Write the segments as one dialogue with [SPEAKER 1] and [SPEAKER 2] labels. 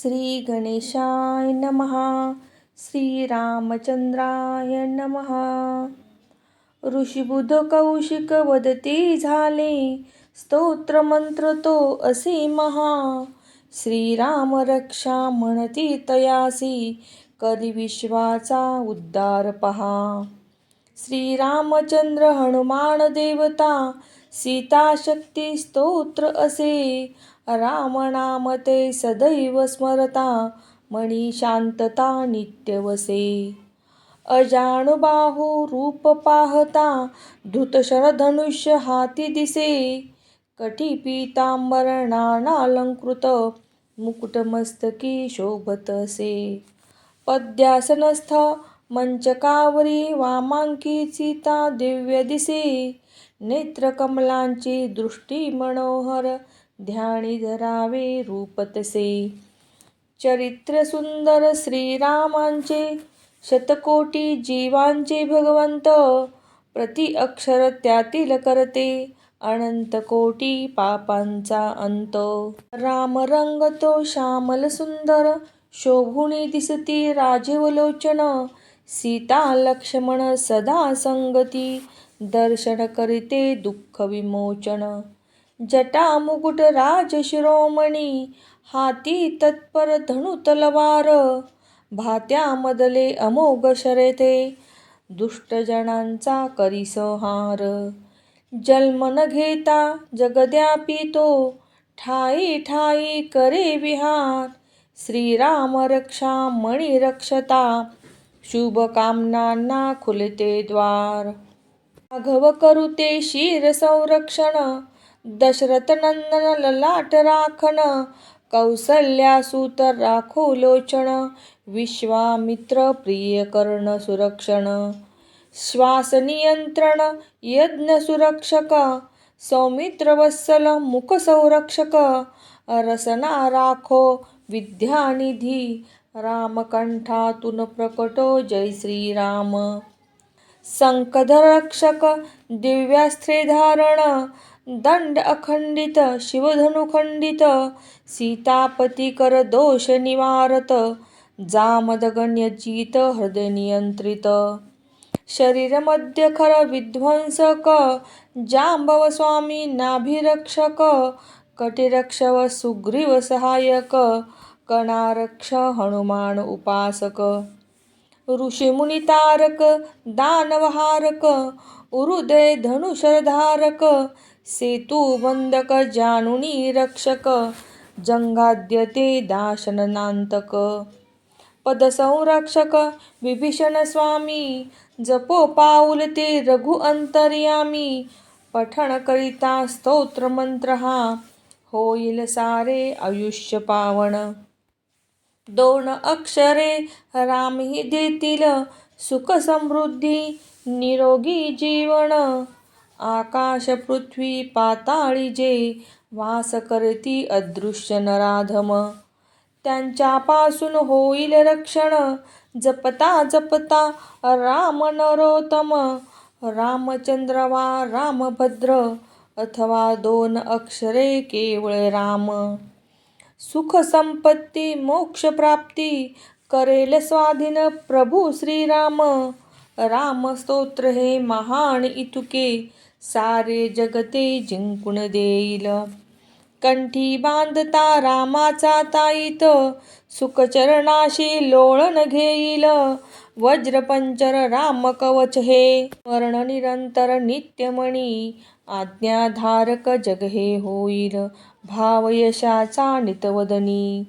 [SPEAKER 1] श्री गणेशाय नमः. श्रीरामचंद्राय नमः. ऋषीबुध कौशिक वदती झाले, स्तोत्रमंत्र तो असे महा. श्रीराम रक्षा म्हणती तयासी, करी विश्वाचा उद्धार पहा. श्रीरामचंद्र हनुमान देवता, सीता शक्ती स्तोत्र असे. राम नाम ते सदैव स्मरता, मनी शांतता नित्य वसे. अजानुबाहू रूप पाहता, धृतशर धनुष्य हाती दिसे. कटी पीतांबर नानालंकृत, मुकुट मस्तकी शोभत असे. पद्यासनस्थ मंचकावरी, वामांकी सीता दिव्य दिसे. नेत्र कमलांची दृष्टी मनोहर, ध्यानी धरावे रूप तसे. चरित्र सुंदर श्रीरामांचे, शतकोटी जीवांचे भगवंत. प्रति अक्षर त्यातील करते, अनंत कोटी पापांचा अंत. राम रंग तो श्यामल सुंदर, शोभुनी दिसती राजीवलोचन. सीता लक्ष्मण सदा संगती, दर्शन करिते दुःख विमोचन. जटा मुकुट राज शिरोमणी, हाती तत्पर धनु तलवार. भात्यामधले अमोघ शर्यते, दुष्टजनांचा करी संहार. जन्म न घेता जगद्यापी तो, ठायी ठायी करे विहार. श्रीराम रक्षा मणी रक्षता, शुभ कामनांना खुलते द्वार. राघव करुते शिर संरक्षण, दशरथ नंदन ललाट राखण. कौसल्यासुत राखो लोचन, विश्वामित्र प्रिय कर्ण सुरक्षण. श्वास नियंत्रण यज्ञ सुरक्षक, सौमित्र वत्सल मुख संरक्षक. रसना राखो विद्यानिधी, रामकंठातून प्रकटो जय श्रीराम. संकधर रक्षक दिव्यास्त्रे धारण, दंड अखंडित शिवधनु खंडित. सीतापती कर दोष निवारत, जामदग्न्य जित हृदय नियंत्रित. शरीर मध्य खर विध्वंसक, जांबव स्वामी नाभिरक्षक. कटिरक्षव सुग्रीव सहायक, कणारक्ष हनुमान उपासक. ऋषीमुनी तारक दानवहारक, उरुदय धनुशरधारक. सेतु बंधक जानुनी रक्षक, जंगाद्य ते दाशननांतक. पदसंरक्षक विभीषण स्वामी, जपो पाऊल ते रघु अंतर्यामी. पठण करिता स्तोत्र मंत्र हा, होईल सारे आयुष्य पावन. 2 अक्षरे रामही देतील, सुख समृद्धी निरोगी जीवन. आकाश पृथ्वी पाताळी जे, वास करती अदृश्य नराधम. त्यांच्यापासून होईल रक्षण, जपता जपता राम नरोत्तम. रामचंद्र वा रामभद्र, अथवा 2 अक्षरे केवळ राम. सुख संपत्ती मोक्ष प्राप्ती, करेल स्वाधीन प्रभू श्रीराम. राम स्तोत्र हे महान इतुके, सारे जगते जिंकून देईल. कंठी बांधता रामाचा ताईत, सुखचरणाशी लोळण घेईल. वज्रपंचर राम कवच हे, स्मरण निरंतर नित्यमणी. आज्ञाधारक जग हे होईल, भाव यशाचा नितवदनी.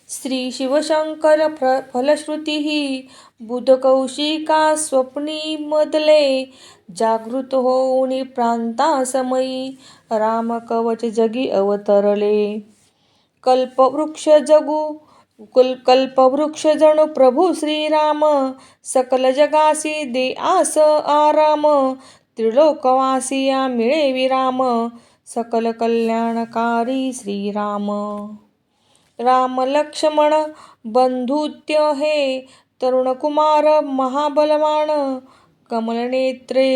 [SPEAKER 1] श्री शिवशंकर फलश्रुती, बुध कौशिका स्वप्नी मदले. जागृत होऊनी प्रांतासमयी, राम कवच जगी अवतरले. कल्पवृक्ष जणू प्रभू श्रीराम, सकल जगासी दे आस आराम. त्रिलोकवासिया मिळे विराम, सकल कल्याणकारी श्रीराम. राम लक्ष्मण बंधुत्य हे, तरुण कुमार महाबलवान. कमलनेत्रे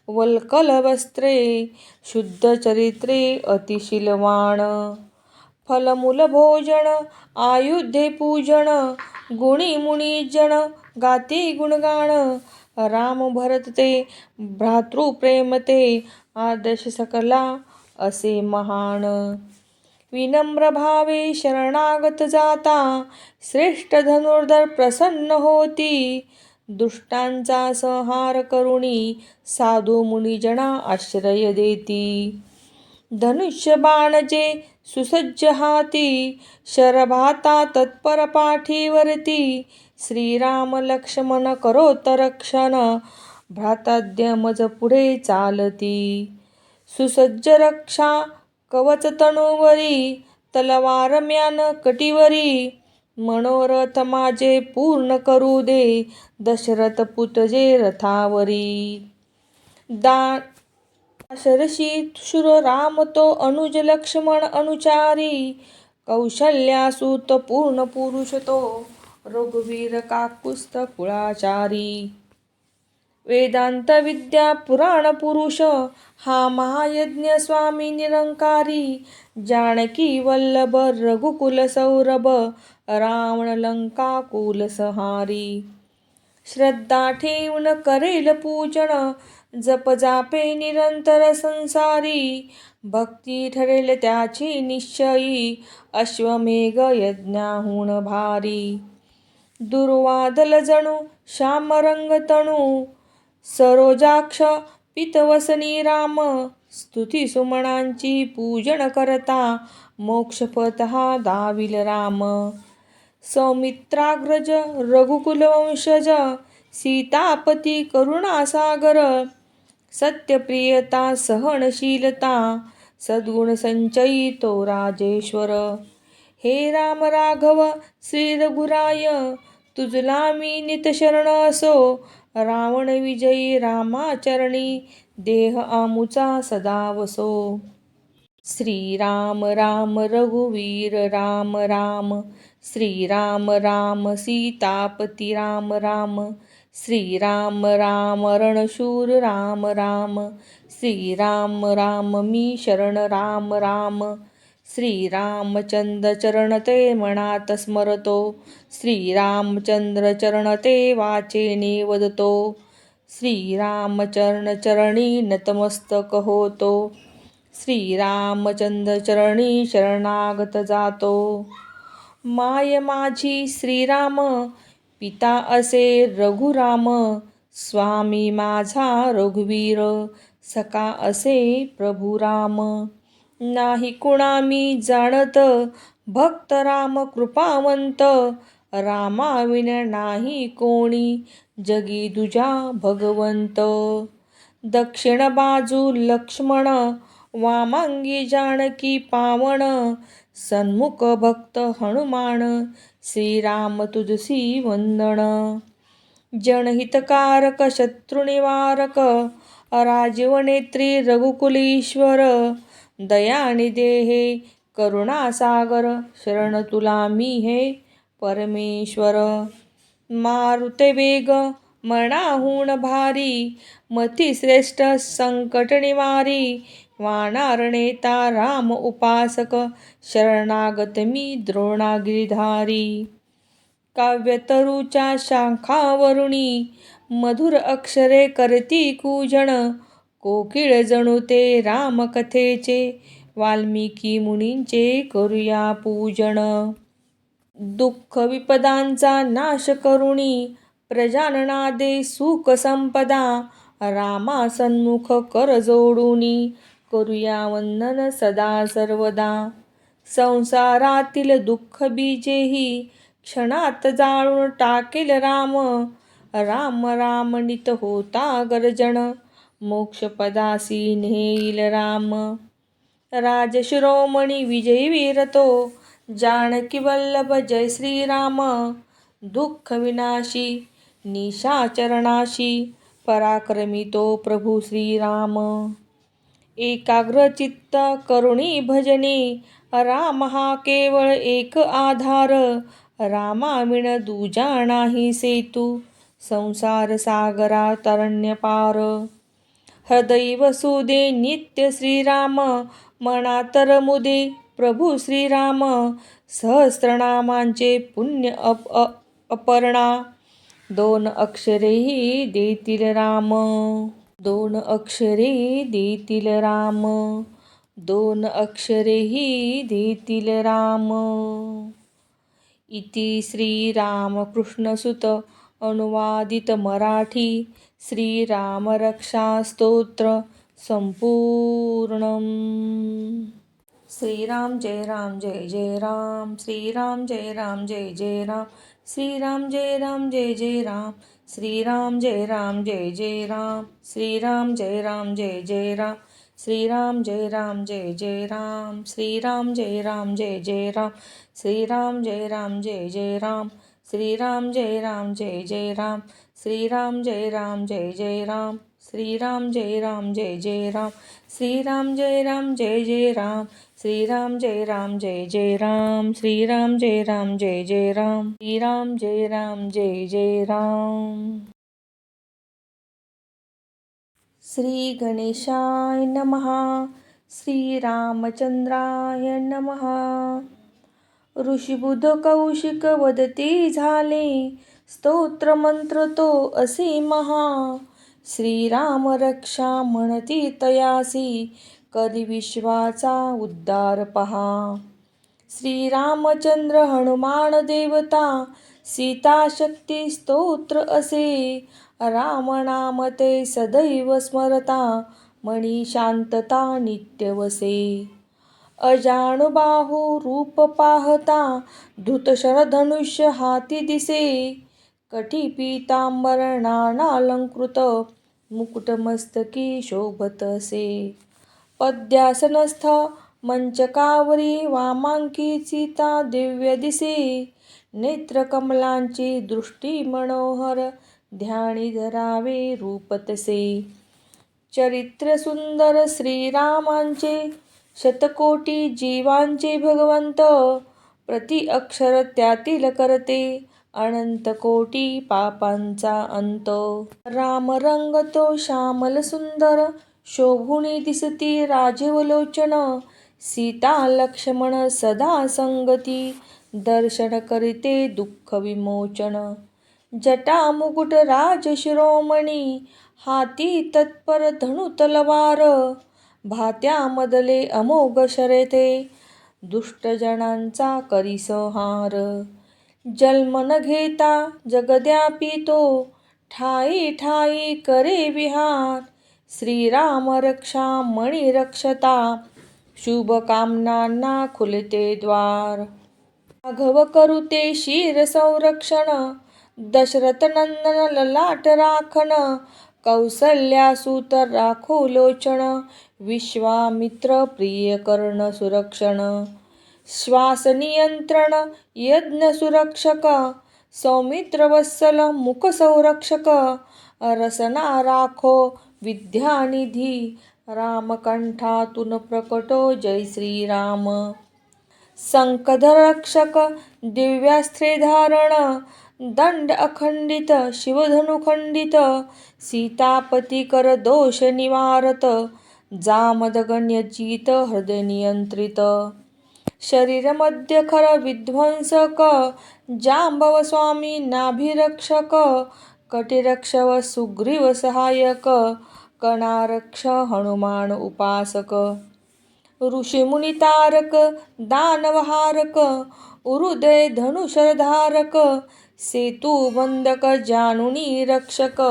[SPEAKER 1] वल्कल वस्त्रे, शुद्ध चरित्रे अतिशीलवान. फलमूल भोजन आयुधे पूजन गुणी मुनी जन गाते गुणगान राम भरत ते भ्रातृप्रेम ते आदर्श सकला असे महान विनम्र भावे शरणागत जाता श्रेष्ठ धनुर्धर प्रसन्न होती दुष्टांचा संहार करुणी साधू मुनिजना आश्रय देती धनुष्य बाणजे सुसज्ज हाती शरभाता तत्पर पाठीवरती श्रीराम लक्ष्मण करोत रक्षण भ्राताद्य मज पुढे चालती सुसज्ज रक्षा कवच तनुवरी तलवार म्यान कटीवरी मनोरथ माझे पूर्ण करू दे दशरथ पुतजे रथावरी दाशरशी शूर राम तो अनुज लक्ष्मण अनुचारी कौशल्यासूत पूर्ण पुरुष तो रघुवीर काकुस्थ कुळाचारी वेदांत विद्या पुराण पुरुष हा महायज्ञ स्वामी निरंकारी जानकी वल्लभ रघुकुल सौरभ रावण लंका कुल संहारी श्रद्धा ठेवून करेल पूजन जप जापे निरंतर संसारी भक्ती ठरेल त्याची निश्चयी अश्वमेघ यज्ञाहून भारी दुर्वादल जणू श्यामरंग तणू सरोजाक्ष पितवसनी राम स्तुती सुमनांची पूजन करता मोक्षपथ हा दाविल राम सौमित्राग्रज रघुकुलवंशज सीतापती करुणासागर सत्यप्रियता सहनशीलता सद्गुण संचयी तो राजेश्वर हे राम राघव श्री रघुराय तुझला मी नित शरण असो रावण विजयी रामाचरणी देह आमुचा सदा वसो श्रीराम राम रघुवीर राम राम श्रीराम राम सीतापती राम राम श्रीराम राम रणशूर राम राम श्रीराम राम मी शरण राम राम श्रीरामचंद्र चरण ते मनात स्मरतो श्रीरामचंद्र चरण ते वाचेने वदतो श्रीरामचरण चरणी नतमस्तक होतो श्रीरामचंद्र चरणी शरणागत जातो माय माझी श्रीराम पिता असे रघुराम स्वामी माझा रघुवीर सखा असे प्रभुराम नाही कुणा मी जाणत भक्त राम कृपावंत रामाविन नाही कोणी जगी दुजा भगवंत दक्षिण बाजू लक्ष्मण वामांगी जानकी पावन सन्मुख भक्त हनुमान श्रीराम तुझसी वंदन जनहितकारक शत्रुनिवारक राजीवनेत्री रघुकुलेश्वर दयानिधे हे करुणासागर शरण तुला मी हे परमेश्वर मारुते वेग मनाहून भारी मती श्रेष्ठ संकट निवारी वानर नेता राम उपासक शरणागत मी द्रोणागिरीधारी काव्यतरूच्या शाखावरुणी मधुर अक्षरे करती कूजन कोकिळ जणू ते रामकथेचे वाल्मिकी मुनींचे करूया पूजन दुःख विपदांचा नाश करुणी प्रजानना दे सुख संपदा रामा सन्मुख कर जोडुनी करूया वंदन सदा सर्वदा संसारातील दुःख बीजेही क्षणात जाळून टाकेल राम राम राम नित होता गर्जन मोक्षपदासी नेईल राम राजशिरोमणी विजयी वीरतो जानकी वल्लभ जय श्रीराम दुःख विनाशी निशाचरणाशी पराक्रमी तो प्रभू श्रीराम एकाग्र चित्त करुणी भजनी राम हा केवळ एक आधार रामाविण दुजा नाही सेतू संसार सागरा तरण्य पार हृदय वसुदे नित्य श्रीराम मनात रमुदे प्रभू श्रीराम, सहस्रनामांचे पुण्य अपर्णा, 2 अक्षरेही देतील राम, 2 अक्षरे देतील राम, 2 अक्षरेही देतील राम. इति श्रीरामकृष्णसुत अनुवादित मराठी श्रीरामरक्षास्तोत्र संपूर्णम्. श्रीराम जय राम जय जय राम, श्रीराम जय राम जय जय राम, श्रीराम जय राम जय जय राम, श्रीराम जय राम जय जय राम, श्रीराम जय राम जय जय राम, श्रीराम जय राम जय जय राम, श्रीराम जय राम जय जय राम, श्रीराम जय राम जय जय राम, श्रीराम जय राम जय जय राम, श्रीराम जय राम जय जय राम, श्रीराम जय राम जय जय राम, श्रीराम जय राम जय जय राम, श्रीराम जय राम जय जय राम, श्रीराम जय राम जय जय राम, श्रीराम जय राम जय जय राम. श्री गणेशाय नमः. श्री रामचंद्राय नमः. ऋषीबुध कौशिक वदती झाले, स्तोत्र मंत्र तो असे महा. श्रीराम रक्षा म्हणती तयासी, करी विश्वाचा उद्धार पहा. श्रीरामचंद्र हनुमान देवता, सीता शक्ती स्तोत्र असे. राम नाम ते सदैव स्मरता, मनी शांतता नित्य वसे. अजानुबाहू रूप पाहता, धृतशर धनुष्य हाती दिसे. कटी पीतांबर नानालंकृत, मुकुटमस्तकी शोभत असे. पद्यासनस्थ मंचकावरी, वामांकी सीता दिव्य दिसे. नेत्रकमलांची दृष्टी मनोहर, ध्यानी धरावे रूप तसे. चरित्र सुंदर श्रीरामांचे, शतकोटी जीवांचे भगवंत. प्रति अक्षर त्यातील करते, अनंत कोटी पापांचा अंत. राम रंग तो श्यामल सुंदर, शोभुनी दिसती राजीवलोचन. सीता लक्ष्मण सदा संगती, दर्शन करिते दुःख विमोचन. जटा मुकुट राज शिरोमणी, हाती तत्पर धनु तलवार. भात्यामधले अमोघ शर्यते, दुष्टजनांचा करी संहार. जन्म न घेता जगद्यापी तो, ठाई ठाई करे विहार. श्रीराम रक्षा मणी रक्षता, शुभ कामनांना खुलते द्वार. राघव करुते शिर संरक्षण, दशरथ नंदन ललाट राखण. कौसल्या सुत राखो लोचन, विश्वामित्र प्रिय कर्ण सुरक्षण. श्वास नियंत्रण यज्ञ सुरक्षक, सौमित्र वत्सल मुख संरक्षक. रसना राखो विद्यानिधी, रामकंठातून प्रकटो जय श्रीराम. संकधर रक्षक दिव्यास्त्रे धारण, दंड अखंडित शिवधनु खंडित. सीतापती कर दोष निवारत, जामदगण्य जीत हृदय नियंत्रित. शरीर मध्य खर विध्वंसक, जांबव स्वामी नाभिरक्षक. कटिरक्षव सुग्रीव सहायक, कणारक्ष हनुमान उपासक. ऋषिमुनी तारक दानवहारक, उरुदय धनुशरधारक. सेतु बंधक जानुनी रक्षक,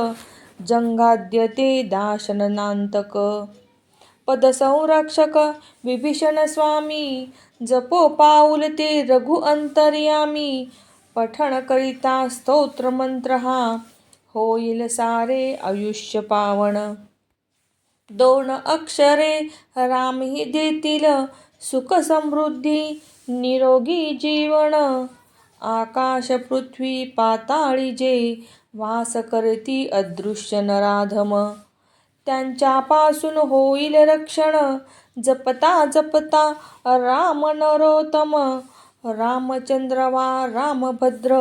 [SPEAKER 1] जंगाद्य ते दाशननांतक. पदसंरक्षक विभीषण स्वामी, जपो पाऊल ते रघु अंतर्यामी. पठण करिता स्तोत्र मंत्र हा, होईल सारे आयुष्य पावन. 2 अक्षरे रामही देतील, सुख समृद्धी निरोगी जीवन. आकाश पृथ्वी पाताळी जे, वास करती अदृश्य नराधम. त्यांच्यापासून होईल रक्षण, जपता जपता राम नरोत्तम. रामचंद्र वा रामभद्र,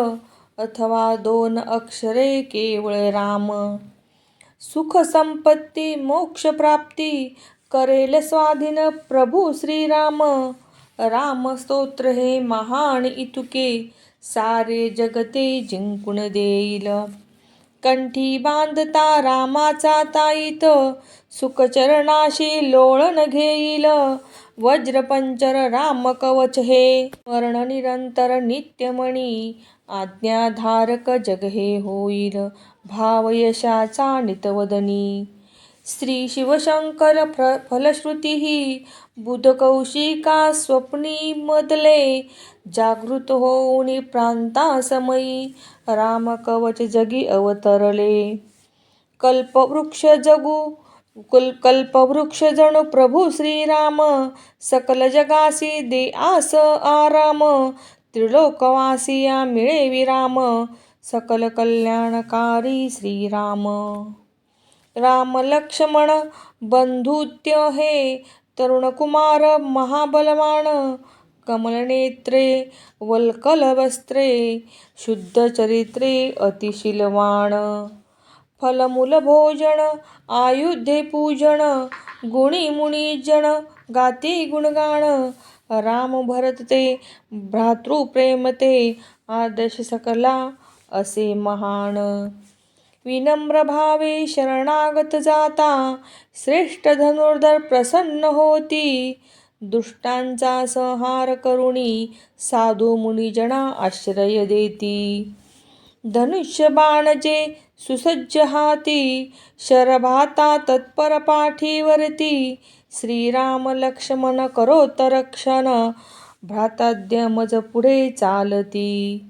[SPEAKER 1] अथवा 2 अक्षरे केवळ राम. सुख संपत्ती मोक्ष प्राप्ती, करेल स्वाधीन प्रभू श्रीराम. राम स्तोत्र हे महान इतुके, सारे जगते जिंकून देईल. कंठी बांधता रामाचा ताईत, सुखचरणाशी लोळण घेईल. वज्रपंचर राम कवच हे, स्मरण निरंतर नित्यमणी. आज्ञाधारक जग हे होईल, भाव यशाचा नितवदनी. श्री शिवशंकर फलश्रुती ही, बुध कौशिका स्वप्नी मदले. जागृत होऊनी प्रांतासमयी, राम कवच जगी अवतरले. कल्पवृक्ष जणू प्रभू श्रीराम, सकल जगासी दे आस आराम. त्रिलोकवासिया मिळे विराम, सकल कल्याणकारी श्रीराम. राम लक्ष्मण बंधुत्य हे, तरुण कुमार महाबलवान. कमलनेत्रे वल्कल वस्त्रे, शुद्ध चरित्रे अतिशीलवान. फलमूल भोजन आयुधे पूजन, गुणी मुनिजन गाती गुणगान. राम भरत ते भ्रातृप्रेम ते, आदर्श सकला असे महान. विनम्र भावे शरणागत जाता, श्रेष्ठ धनुर्धर प्रसन्न होती. दुष्टांचा संहार करुणी, साधू मुनिजना आश्रय देती. धनुष्य बाणजे सुसज्ज हाती, शरभाता तत्पर पाठीवरती. श्रीराम लक्ष्मण करोत रक्षण, भ्राताद्य मज पुढे चालती.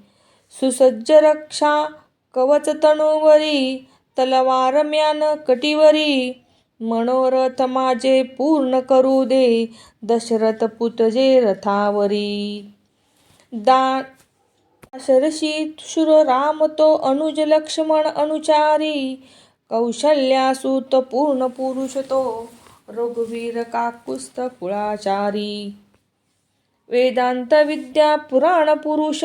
[SPEAKER 1] सुसज्ज रक्षा कवच तनुवरी, तलवार म्यान कटीवरी. मनोरथ माझे पूर्ण करू दे, दशरथ पुतजे रथावरी. दाशरथी शूर राम तो अनुज लक्ष्मण अनुचारी. कौशल्यासुत पूर्ण पुरुष तो, रघुवीर काकुस्थ कुळाचारी. वेदांत विद्या पुराण पुरुष,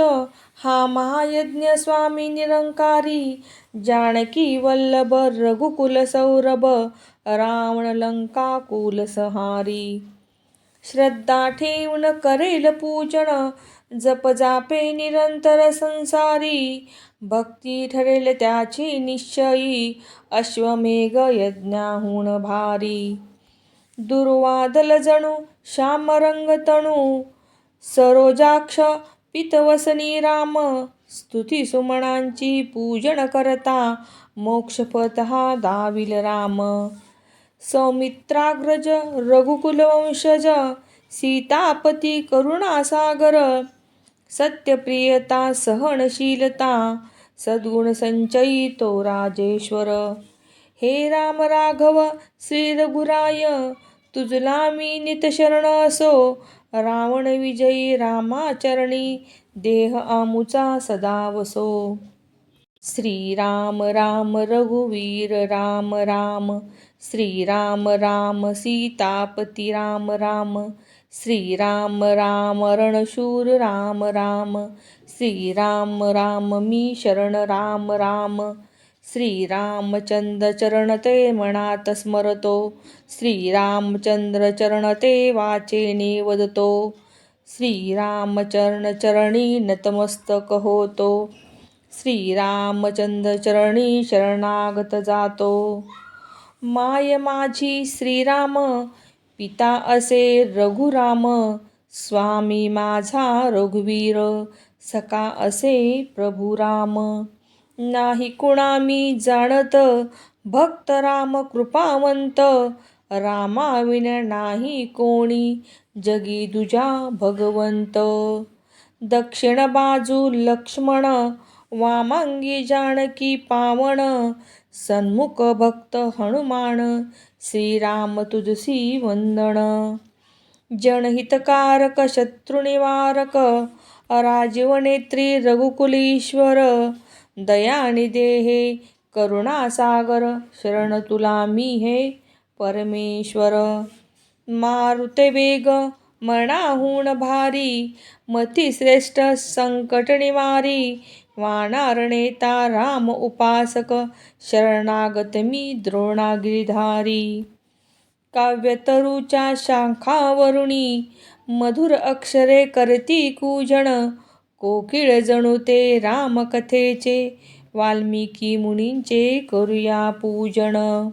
[SPEAKER 1] हा महायज्ञ स्वामी निरंकारी. जानकी वल्लभ रघुकुल सौरभ, रावण लंका कुल संहारी. श्रद्धा ठेवून करेल पूजन, जप जापे निरंतर संसारी. भक्ती ठरेल त्याची निश्चयी, अश्वमेघ यज्ञाहून भारी. दुर्वादल जणू श्यामरंग तणू, सरोजाक्ष पितवसनी राम. स्तुती सुमनांची पूजन करता, मोक्षपथ हा दाविल राम. सौमित्राग्रज रघुकुलवंशज, सीतापती करुणासागर. सत्यप्रियता सहनशीलता, सद्गुण संचयी तो राजेश्वर. हे राम राघव श्री रघुराय, तुझला मी नित शरण असो. रावण विजयी रामाचरणी, देह आमुचा सदा वसो. श्रीराम राम रघुवीर राम राम, श्रीराम राम सीतापती राम राम. श्रीराम राम रणशूर राम राम, श्रीराम राम मी शरण राम राम. श्रीरामचंद्र चरण ते मनात स्मरतो, श्रीरामचंद्र चरण ते वाचेने वदतो. श्रीरामचरण चरणी नतमस्तक होतो, श्रीरामचंद्र चरणी शरणागत जातो. माय माझी श्रीराम, पिता असे रघुराम. स्वामी माझा रघुवीर, सखा असे प्रभू राम. नाही कुणा मी जाणत, भक्त राम कृपावंत. रामाविन नाही कोणी, जगी दुजा भगवंत. दक्षिण बाजू लक्ष्मण, वामांगी जानकी पावन. सन्मुख भक्त हनुमान, श्रीराम तुझसी वंदन. जनहितकारक शत्रुनिवारक, राजीव नेत्री रघुकुलीश्वर. दयानिधे हे करुणासागर, शरण तुला मी हे परमेश्वर. मारुते वेग मरणाहून भारी, मती श्रेष्ठ संकट निवारी. वानर नेता राम उपासक, शरणागत मी द्रोणागिरीधारी. काव्यतरूच्या शाखावरुणी, मधुर अक्षरे करती कूजन, कोकिळ जणू ते रामकथेचे. वाल्मिकी मुनींचे करूया पूजन.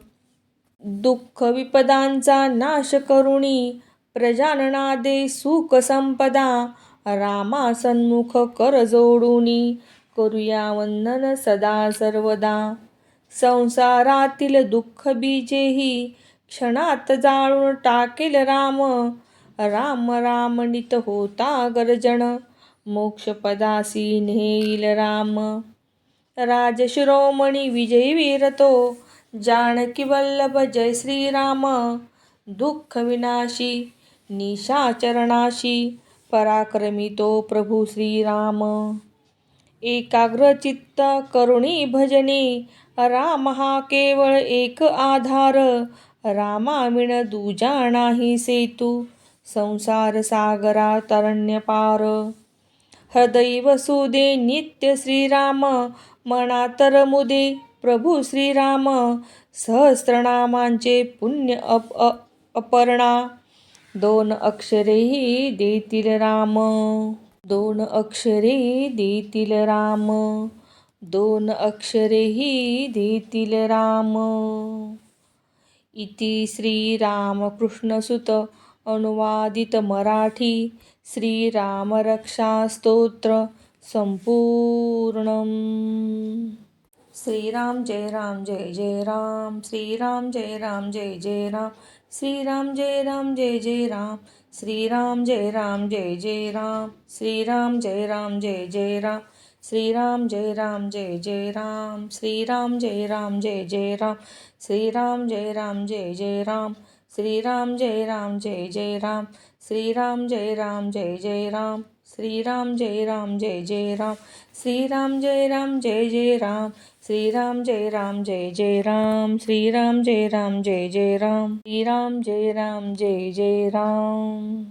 [SPEAKER 1] दुःख विपदांचा नाश करुणी, प्रजानना दे सुख संपदा. रामा सन्मुख कर जोडुनी, करूया वंदन सदा सर्वदा. संसारातील दुःख बीजेही, क्षणात जाळून टाकेल राम. राम राम नित होता गर्जन, मोक्षपदासी नेईल राम. राजशिरोमणी विजयी वीर तो, जानकी वल्लभ जय श्रीराम. दुःख विनाशी निशाचरनाशी, पराक्रमी तो प्रभू श्रीराम. एकाग्र चित्त करुणी भजनी, राम हा केवळ एक आधार. रामाविण दुजा नाही सेतू, संसार सागरा तरण्य पार. हृदयी वसुदे नित्य श्रीराम, मनात रमुदे प्रभू श्रीराम. सहस्रनामांचे पुण्य अपर्णा, दोन अक्षरेही देतील राम. दोन अक्षरे देतील राम, दोन अक्षरेही देतील राम. इति श्रीरामकृष्णसुत अनुवादित मराठी श्रीराम रक्षा स्तोत्र संपूर्णम. श्रीराम जय राम जय जय राम. श्रीराम जय राम जय जय राम. श्रीराम जय राम जय जय राम. श्रीराम जय राम जय जय राम. श्रीराम जय राम जय जय राम. श्रीराम जय राम जय जय राम. श्रीराम जय राम जय जय राम. श्रीराम जय राम जय जय राम. श्रीराम जय राम जय जय राम. श्रीराम जय राम जय जय राम. श्रीराम जय राम जय जय राम. श्रीराम जय राम जय जय राम. श्रीराम जय राम जय जय राम. श्रीराम जय राम जय जय राम. श्रीराम जय राम जय जय राम.